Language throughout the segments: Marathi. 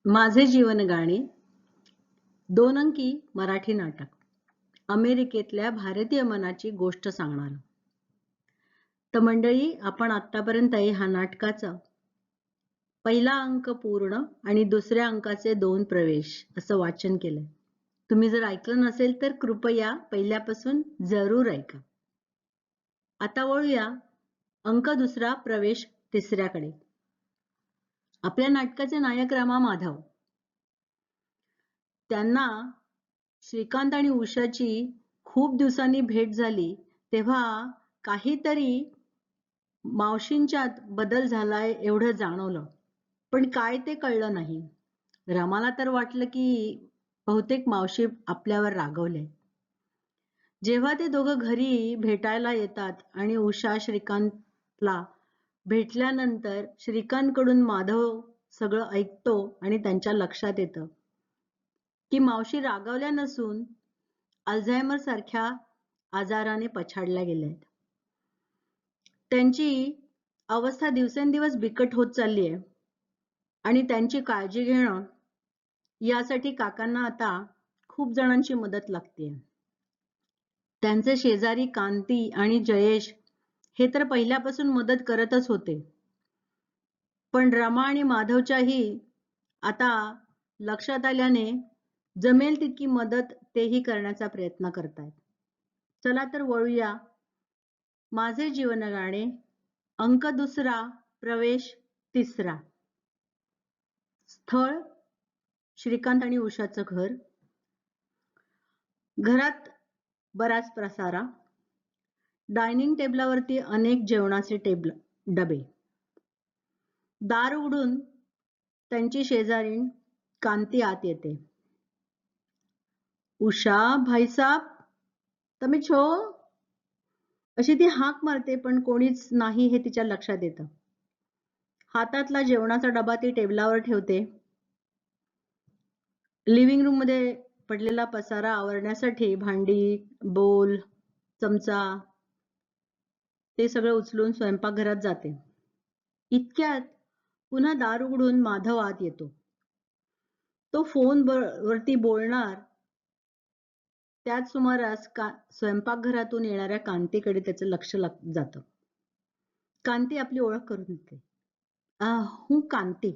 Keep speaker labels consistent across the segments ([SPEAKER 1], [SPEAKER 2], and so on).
[SPEAKER 1] माझे जीवन गाणे 2 अंकी मराठी नाटक. अमेरिकेतल्या भारतीय मनाची गोष्ट सांगणार. तर मंडळी, आपण आतापर्यंत ह्या नाटकाचा पहिला अंक पूर्ण आणि दुसऱ्या अंकाचे 2 प्रवेश असं वाचन केलंय. तुम्ही जर ऐकलं नसेल तर कृपया पहिल्यापासून जरूर ऐका. आता वळूया अंक दुसरा प्रवेश तिसऱ्याकडे. आपल्या नाटकाचे नायक रमा माधव. त्यांना श्रीकांत आणि उषाची खूप दिवसांनी भेट झाली तेव्हा काहीतरी मावशींच्यात बदल झालाय एवढं जाणवलं, पण काय ते कळलं नाही. रमाला तर वाटलं की बहुतेक मावशी आपल्यावर रागवले. जेव्हा ते दोघं घरी भेटायला येतात आणि उषा श्रीकांतला भेटल्यानंतर श्रीकांतकडून माधव सगळं ऐकतो आणि त्यांच्या लक्षात येतं की मावशी रागावल्या नसून अल्झायमर सारख्या आजाराने पछाडल्या गेल्यात. त्यांची अवस्था दिवसेंदिवस बिकट होत चालली आहे आणि त्यांची काळजी घेणं यासाठी काकांना आता खूप जणांची मदत लागते. त्यांचे शेजारी कांती आणि जयेश हे तर पहिल्यापासून मदत करतच होते, पण रमा आणि माधवच्याही आता लक्षात आल्याने जमेल तितकी मदत तेही करण्याचा प्रयत्न करतायत. चला तर वळूया माझे जीवन गाणे अंक दुसरा प्रवेश तिसरा. स्थळ श्रीकांत आणि उषाचं घर. घरात बराच प्रसारा. डायनिंग टेबलावरती अनेक जेवणाचे डबे. दार उघडून त्यांची शेजारीण कांती आत येते. उषा, भाईसाब, तुम्ही छो अशी ती हाक मारते, पण कोणीच नाही हे तिच्या लक्षात येतं. हातातला जेवणाचा डबा ती टेबलावर ठेवते. लिव्हिंग रूम मध्ये पडलेला पसारा आवरण्यासाठी भांडी, बोल, चमचा ते सगळं उचलून स्वयंपाकघरात जाते. इतक्यात पुन्हा दार उघडून माधव आत येतो. तो फोन वरती बोलणार त्याच सुमारास स्वयंपाकघरातून येणाऱ्या कांतीकडे त्याचं लक्ष जातं. कांती आपली ओळख करून देते. हूँ कांती,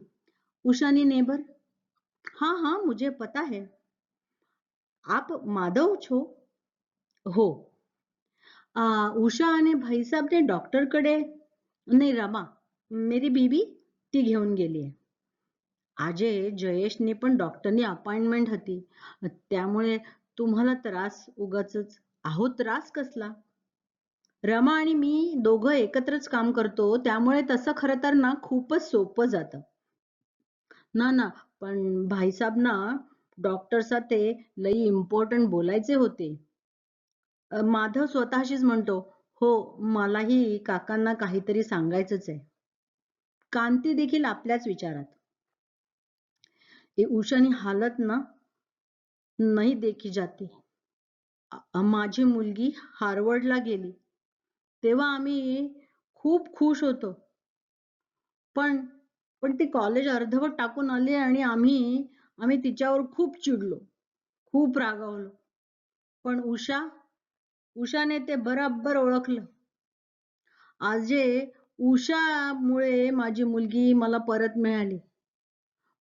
[SPEAKER 1] उषा नी नेबर. हाँ हाँ मुझे पता है. आप माधव छो? हो. उषा आणि भाईसाब ने डॉक्टर कडे नाही, रमा मेरी बीबी ती घेऊन गेली. आजे जयेशने पण डॉक्टरनी अपॉइंटमेंट होती, त्यामुळे तुम्हाला त्रास उगाचच. आहो त्रास कसला? रमा आणि मी दोघं एकत्रच काम करतो, त्यामुळे तसं खरं तर ना खूपच सोपं जातं. ना पण भाईसाब ना डॉक्टरचा ते लई इम्पॉर्टंट बोलायचे होते. माधव स्वतःशीच म्हणतो, हो मलाही काकांना काहीतरी सांगायचंच आहे. कांती देखील आपल्याच विचारात. उषानी हालत ना नहीं देखी जाती. माझी मुलगी हार्वर्डला गेली तेव्हा आम्ही खूप खुश होतो, पण ती कॉलेज अर्धवट टाकून आली आणि आम्ही तिच्यावर खूप चिडलो, खूप रागावलो. पण उषाने ते बरोबर ओळखलं. आजे उषामुळे माझी मुलगी मला परत मिळाली,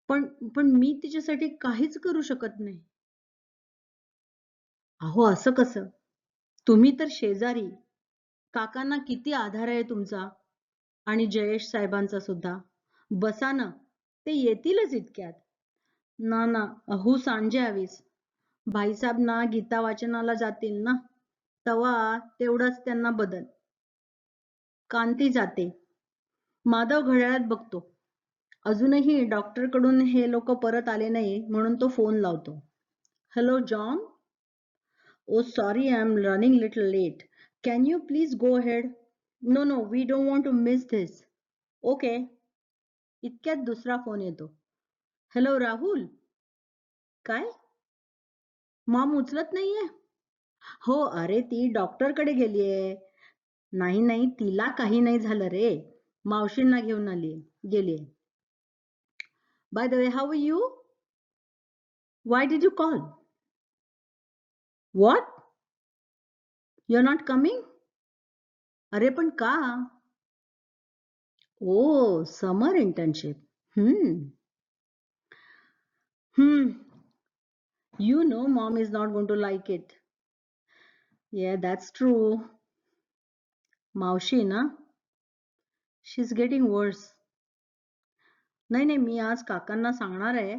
[SPEAKER 1] पण मी तिच्यासाठी काहीच करू शकत नाही. अहो असं कसं? तुम्ही तर शेजारी. काकांना किती आधार आहे तुमचा आणि जयेश साहेबांचा सुद्धा. बसा ना, ते येतीलच इतक्यात. ना अहो सांजे हवीस. भाईसाब ना गीता वाचनाला जातील ना, तेव्हा तेवढंच त्यांना बदल. कांती जाते. माधव घड्याळात बघतो. अजूनही डॉक्टरकडून हे लोक परत आले नाही म्हणून तो फोन लावतो. Hello John. Oh, sorry, I'm running little late. Can you please go ahead? No, we don't want to miss this. Okay. इतक्यात दुसरा फोन येतो. हॅलो राहुल. काय? मॉम उचलत नाहीये? हो, अरे ती डॉक्टरकडे गेलीये. नाही तिला काही नाही झालं रे. मावशींना घेऊन गेलीये. By the way, how are you? Why did you call? What? You're not coming? अरे पण का? Oh, summer internship. Hmm. You know mom is not going to like it. Yeah, that's true. मावशी ना? She's getting worse. नाही नाही, मी आज काकांना सांगणार आहे.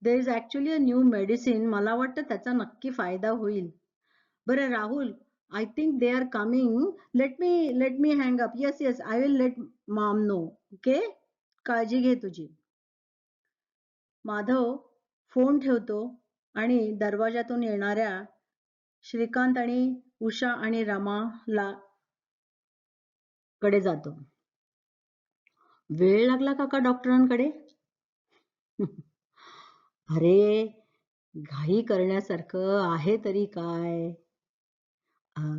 [SPEAKER 1] There is actually a new medicine. मला वाटतं त्याचा नक्की फायदा होईल. बरं Rahul, I think they are coming. Let me hang up. Yes yes, I will let mom know. Okay, काळजी घे तुझी. माधव फोन ठेवतो आणि दरवाजातून येणाऱ्या श्रीकांत आणि उषा आणि रमाला कडे जातो. वेळ लागला काका डॉक्टरांकडे? अरे, घाई करण्यासारखं आहे तरी काय?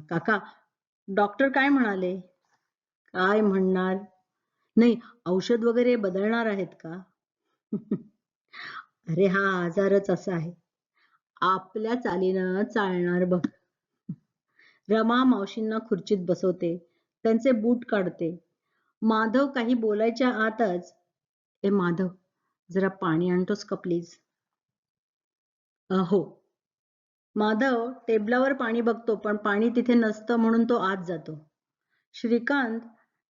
[SPEAKER 1] काका, डॉक्टर काय म्हणाले? काय म्हणणार? नाही, औषध वगैरे बदलणार आहेत का? अरे, हा आजारच असा आहे. आपल्या चालीनं चालणार बघ. रमा मावशींना खुर्चीत बसवते, त्यांचे बूट काढते. माधव काही बोलायच्या आतच, ए माधव, जरा पाणी आणतोस का प्लीज? हो. माधव टेबलावर पाणी बघतो, पण पाणी तिथे नसतं म्हणून तो आत जातो. श्रीकांत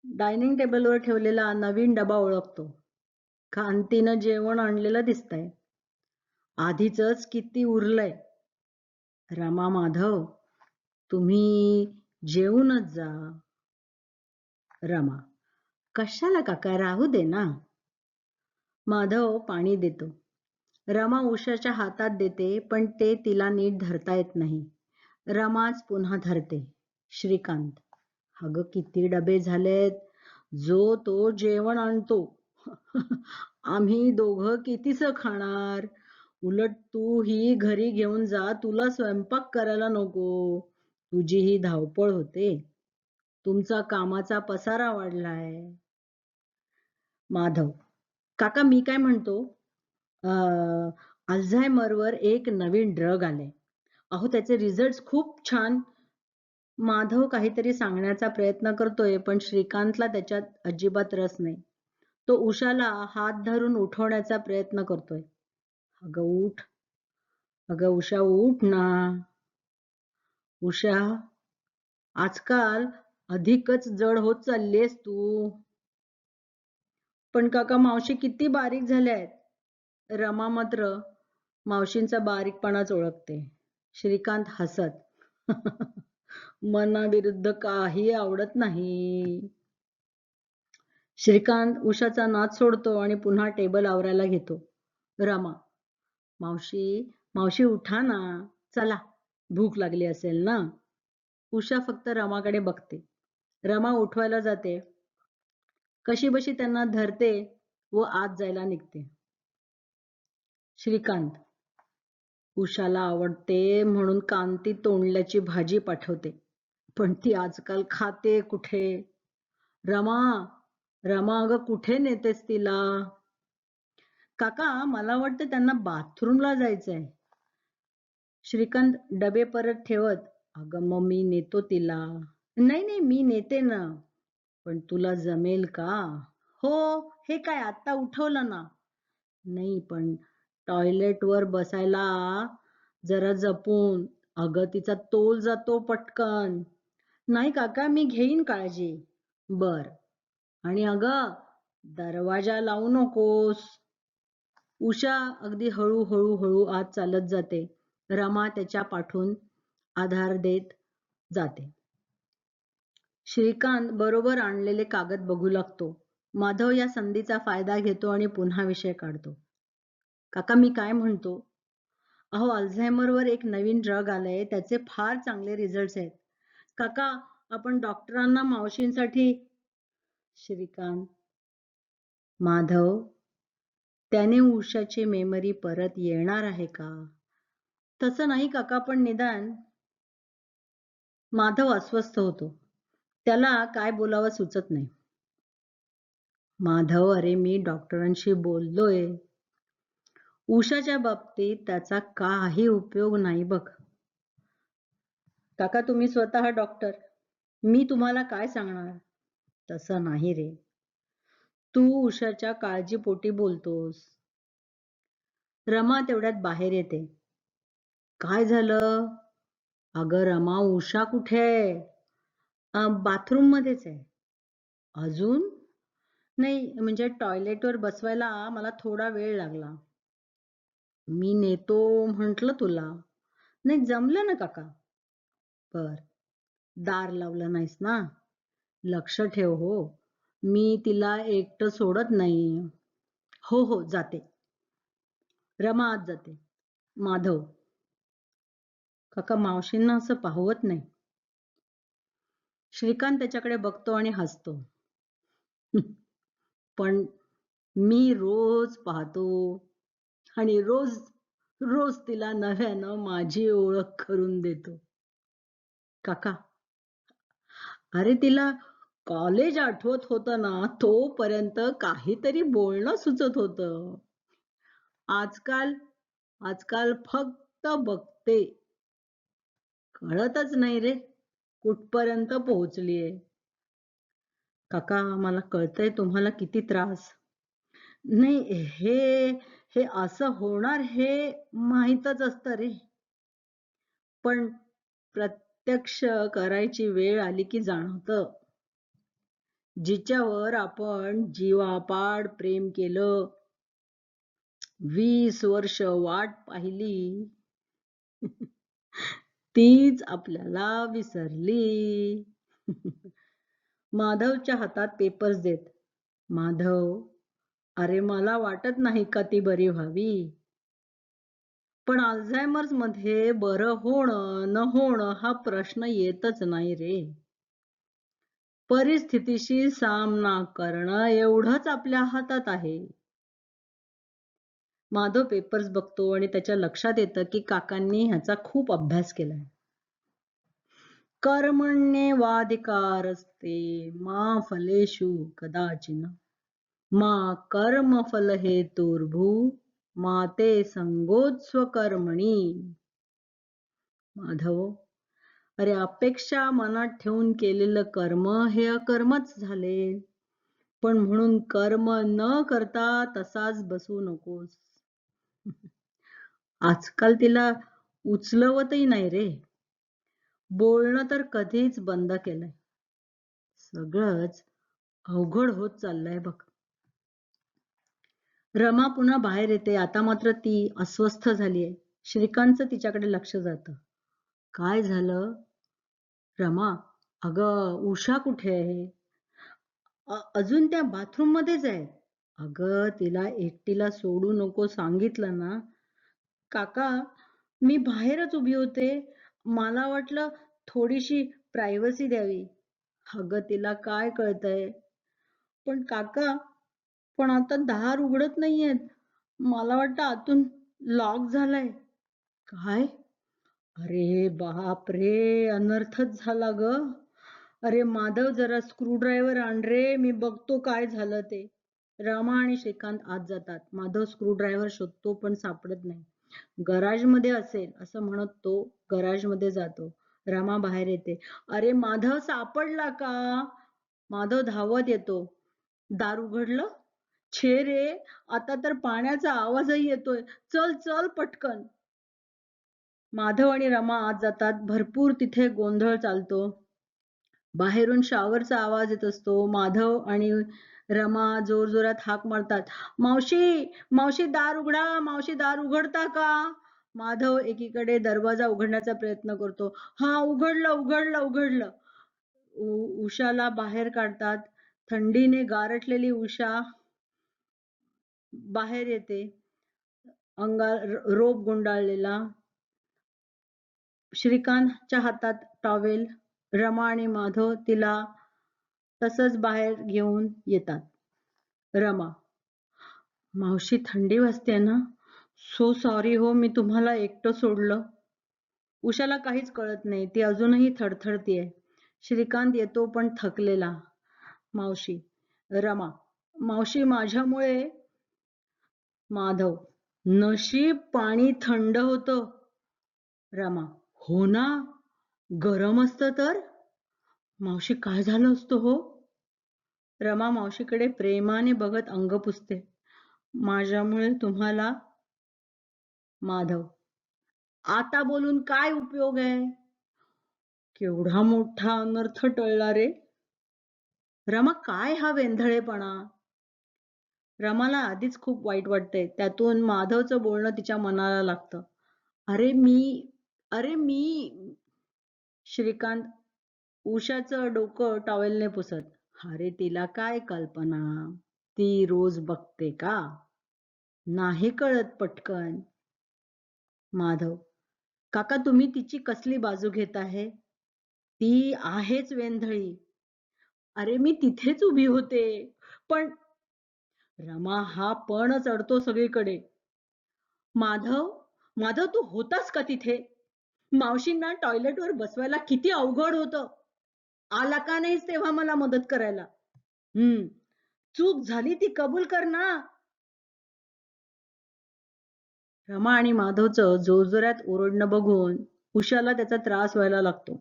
[SPEAKER 1] डायनिंग टेबलवर ठेवलेला नवीन डबा ओळखतो. कांतीनं जेवण आणलेलं दिसतंय. आधीच किती उरलंय. रमा, माधव, तुम्ही जेवूनच जा. रमा, कशाला काका, राहू दे ना. माधव पाणी देतो. रमा उषाच्या हातात देते, पण ते तिला नीट धरता येत नाही. रमाच पुन्हा धरते. श्रीकांत, अगं किती डबे झालेत. जो तो जेवण आणतो. आम्ही दोघं कितीच खाणार. उलट तू ही घरी घेऊन जा, तुला स्वयंपाक करायला नको. तुझी ही धावपळ होते. तुमचा कामाचा पसारा वाढलाय. माधव, काका मी काय म्हणतो, अल्झायमरवर एक नवीन ड्रग आले. अहो त्याचे रिझल्ट खूप छान. माधव काहीतरी सांगण्याचा प्रयत्न करतोय, पण श्रीकांतला त्याच्यात अजिबात रस नाही. तो उषाला हात धरून उठवण्याचा प्रयत्न करतोय. अगं उठ, अगं उषा उठ ना. उषा, आजकाल अधिकच जड होत चाललीयस तू. पण काका मावशी किती बारीक झाल्या आहेत. रमा मात्र मावशींचा बारीकपणाच ओळखते. श्रीकांत हसत, मनाविरुद्ध काही आवडत नाही. श्रीकांत उषाचा नाद सोडतो आणि पुन्हा टेबल आवरायला घेतो. रमा, मावशी मावशी उठा ना, चला, भूक लागली असेल ना. उषा फक्त रमाकडे बघते. रमा उठवायला जाते, कशीबशी त्यांना धरते व आत जायला निघते. श्रीकांत, उषाला आवडते म्हणून कांती तोंडल्याची भाजी पाठवते, पण ती आजकाल खाते कुठे? रमा, रमा, अगं कुठे नेतेस तिला? काका, मला वाटतं त्यांना बाथरूमला जायचंय. श्रीकांत डबे परत ठेवत, अगं मग मी नेतो तिला. नाही नाही, मी नेते ना. पण तुला जमेल का? हो, हे काय आत्ता उठवलं ना. नाही पण टॉयलेटवर बसायला जरा जपून. अगं तिचा तोल जातो पटकन. नाही काका, मी घेईन काळजी. बर. आणि अगं दरवाजा लावू नकोस. उषा अगदी हळू आत चालत जाते. रमा त्याच्या पाठून आधार देत जाते. श्रीकांत बरोबर आणलेले कागद बघू लागतो. माधव या संधीचा फायदा घेतो आणि पुन्हा विषय काढतो. काका मी काय म्हणतो, अहो अल्झायमरवर एक नवीन ड्रग आलाय, त्याचे फार चांगले रिझल्ट्स आहेत. काका, आपण डॉक्टरांना मावशींसाठी. श्रीकांत, माधव, त्याने उषाची मेमरी परत येणार आहे का? तसं नाही काका, पण निदान. माधव अस्वस्थ होतो. त्याला काय बोलावं सुचत नाही. माधव, अरे मी डॉक्टरांशी बोललोय. उषाच्या बाबतीत त्याचा काही उपयोग नाही बघ. काका तुम्ही स्वतः डॉक्टर, मी तुम्हाला काय सांगणार? तसं नाही रे. तू उषाच्या काळजीपोटी बोलतोस. रमा तेवढ्यात बाहेर येते. काय झालं? अगं रमा, उषा कुठे आहे? बाथरूम मध्येच आहे. अजून? नाही म्हणजे टॉयलेटवर बसवायला मला थोडा वेळ लागला. मी नेतो म्हंटल तुला. नाही जमलं ना काका. बर, दार लावलं नाहीस ना? लक्ष ठेव हो. मी तिला एकटं सोडत नाही. हो हो जाते. रमा आत जाते. माधव, काका मावशींना असं पाहवत नाही. श्रीकांत त्याच्याकडे बघतो आणि हसतो. पण मी रोज पाहतो आणि रोज रोज तिला नव्यानं माझी ओळख करून देतो. काका, अरे तिला कॉलेज आठवत होतं ना, तोपर्यंत काहीतरी बोलणं सुचत होतं. आजकाल आजकाल फक्त बघते. कळतच नाही रे कुठपर्यंत पोहोचलीये. काका मला कळतंय तुम्हाला किती त्रास. नाही हे हे असं होणार हे माहीतच असतं रे. पण प्रत्यक्ष करायची वेळ आली की जाणवतं. जिच्यावर आपण जीवापाड प्रेम केलं, 20 वर्ष वाट पाहिली, तीच आपल्याला विसरली. माधवच्या हातात पेपर्स देत. माधव, अरे मला वाटत नाही का ती बरी व्हावी. पण अल्झायमर्स मध्ये बरं होणं न होणं हा प्रश्न येतच नाही रे. परिस्थितीशी सामना करणं एवढंच आपल्या हातात आहे. माधव पेपर्स बघतो आणि त्याच्या लक्षात येतं की काकांनी ह्याचा खूप अभ्यास केलाय. कर्मण्येवाधिकारस्ते मा फलेषु कदाचन मा कर्मफल हेतुर्भू मा ते संगोत्स्व कर्मणी. माधव, अरे अपेक्षा मनात ठेवून केलेलं कर्म हे अकर्मच झाले. पण म्हणून कर्म न करता तसाच बसू नकोस. आजकाल तिला उचलवतही नाही रे. बोलणं तर कधीच बंद केलंय. सगळंच अवघड होत चाललंय बघ. रमा पुन्हा बाहेर येते. आता मात्र ती अस्वस्थ झालीये. श्रीकांतचं तिच्याकडे लक्ष जातं. काय झालं? रमा, अगं उषा कुठे आहे? अजून त्या बाथरूम मध्येच आहे. अगं तिला एकटीला सोडू नको सांगितलं ना. काका, मी बाहेरच उभी होते. मला वाटलं थोडीशी प्रायव्हसी द्यावी. अगं तिला काय कळतंय? पण काका, पण आता दार उघडत नाहीयेत. मला वाटतं आतून लॉक झालंय. काय? अरे बाप रे, अनर्थच झाला ग. अरे माधव, जरा स्क्रूड्रायव्हर आण रे, मी बघतो काय झालं ते. रामा आणि श्रीकांत आत जातात. माधव स्क्रूड्रायव्हर शोधतो पण सापडत नाही. गराजमध्ये असेल असं म्हणत तो गराजमध्ये जातो. रामा बाहेर येते. अरे माधव, सापडला का? माधव धावत येतो. दार उघडलं? छे रे, आता तर पाण्याचा आवाजही येतोय. चल चल पटकन. माधव आणि रमा आत जातात. भरपूर तिथे गोंधळ चालतो. बाहेरून शॉवरचा आवाज येत असतो. माधव आणि रमा जोरजोरात हाक मारतात. मावशी, मावशी दार उघडा, मावशी दार उघडता का? माधव एकीकडे दरवाजा उघडण्याचा प्रयत्न करतो. हा उघडलं उघडलं उघडलं. उषाला बाहेर काढतात. थंडीने गारठलेली उषा बाहेर येते. रोब गुंडाळलेला. श्रीकांतच्या हातात टॉवेल. रमा आणि माधव तिला तसंच बाहेर घेऊन येतात. रमा, मावशी थंडी वाजते ना? सो सॉरी हो, मी तुम्हाला एकटं सोडलं. उषाला काहीच कळत नाही. ती अजूनही थरथरतीये. श्रीकांत येतो पण थकलेला. मावशी. रमा, मावशी माझ्यामुळे. माधव, नशीब पाणी थंड होतं. रमा: हो ना, गरम असतं तर? मावशी काय झालं असतं हो? रमा मावशीकडे प्रेमाने बघत अंग पुसते. माझ्यामुळे तुम्हाला. माधव: आता बोलून काय उपयोग आहे? केवढा मोठा अनर्थ टळला रे. रमा: काय हा वेंधळेपणा? रमाला आधीच खूप वाईट वाटतंय. त्यातून माधवचं बोलणं तिच्या मनाला लागतं. अरे मी अरे मी श्रीकांत उषाचं डोकं टॉवेलने पुसत. अरे तिला काय कल्पना? ती रोज बघते का? नाही कळत पटकन. माधव: काका तुम्ही तिची कसली बाजू घेत आहे? ती आहेच वेंधळी. अरे मी तिथेच उभी होते. पण रमा हा पणच अडतो सगळीकडे. माधव, माधव तू होतास का तिथे? मावशींना टॉयलेटवर बसवायला किती अवघड होतं. आला का नाहीस तेव्हा मला मदत करायला? चूक झाली ती कबूल कर ना. रमा आणि माधवचं जोरजोरात ओरडणं बघून उषाला त्याचा त्रास व्हायला लागतो.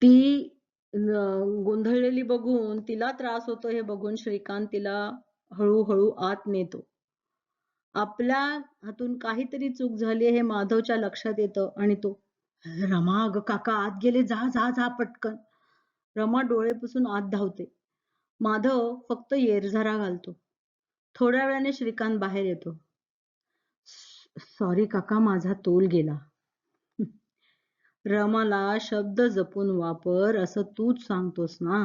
[SPEAKER 1] ती गोंधळलेली बघून तिला त्रास होतो हे बघून श्रीकांत तिला हळूहळू आत नेतो. आपल्या हातून काहीतरी चूक झाली हे माधवच्या लक्षात येतं आणि तो, रमा अगं काका आत गेले, जा जा जा पटकन. रमा डोळे पुसून आत धावते. माधव फक्त येरझारा घालतो. थोड्या वेळाने श्रीकांत बाहेर येतो. सॉरी काका माझा तोल गेला. रमाला शब्द जपून वापर असं तूच सांगतोस ना.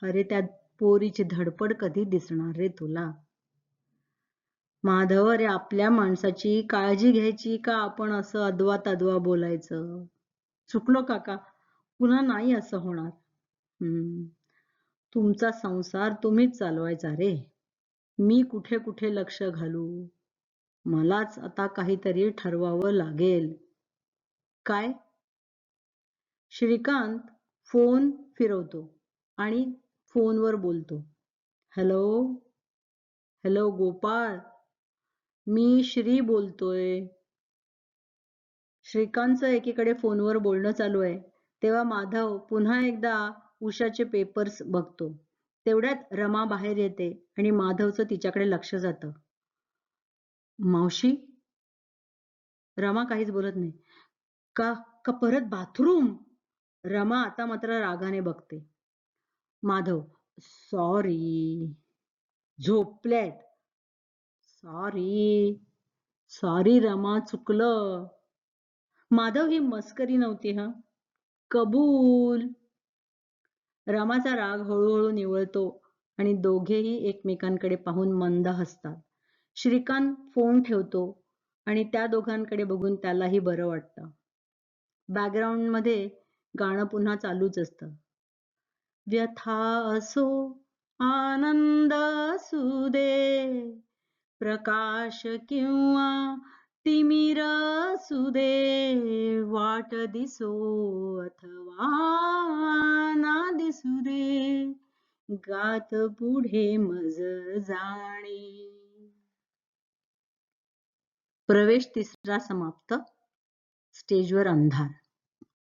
[SPEAKER 1] अरे त्या पोरीची धडपड कधी दिसणार रे तुला? माधव अरे आपल्या माणसाची काळजी घ्यायची का आपण असं अदवा तदवा बोलायचं? चुकलो काका, पुन्हा नाही असं होणार. तुमचा संसार तुम्हीच चालवायचा रे. मी कुठे कुठे लक्ष घालू? मलाच आता काहीतरी ठरवावं लागेल. काय? श्रीकांत फोन फिरवतो आणि फोनवर बोलतो. हॅलो, हॅलो गोपाळ, मी श्री बोलतोय. श्रीकांतचं एकीकडे फोनवर बोलणं चालू आहे तेव्हा माधव पुन्हा एकदा उषाचे पेपर्स बघतो. तेवढ्यात रमा बाहेर येते आणि माधवचं तिच्याकडे लक्ष जातं. मावशी? रमा काहीच बोलत नाही. का का परत बाथरूम? रमा आता मात्र रागाने बघते. माधव: सॉरी. झोपल्यात. सॉरी. सॉरी रमा, चुकलं. माधव ही मस्करी नव्हती हं. कबूल. रमाचा राग हळूहळू निवळतो आणि दोघेही एकमेकांकडे पाहून मंद हसतात. श्रीकांत फोन ठेवतो आणि त्या दोघांकडे बघून त्यालाही बरं वाटतं. बॅकग्राऊंडमध्ये गाणं पुन्हा चालूच असतं. व्यथा असो, आनंद असू दे, प्रकाश किंवा तिमिर असू दे, वाट दिसो अथवा ना दिसू दे, गात पुढे मज जाणे. प्रवेश तिसरा समाप्त. स्टेजवर अंधार.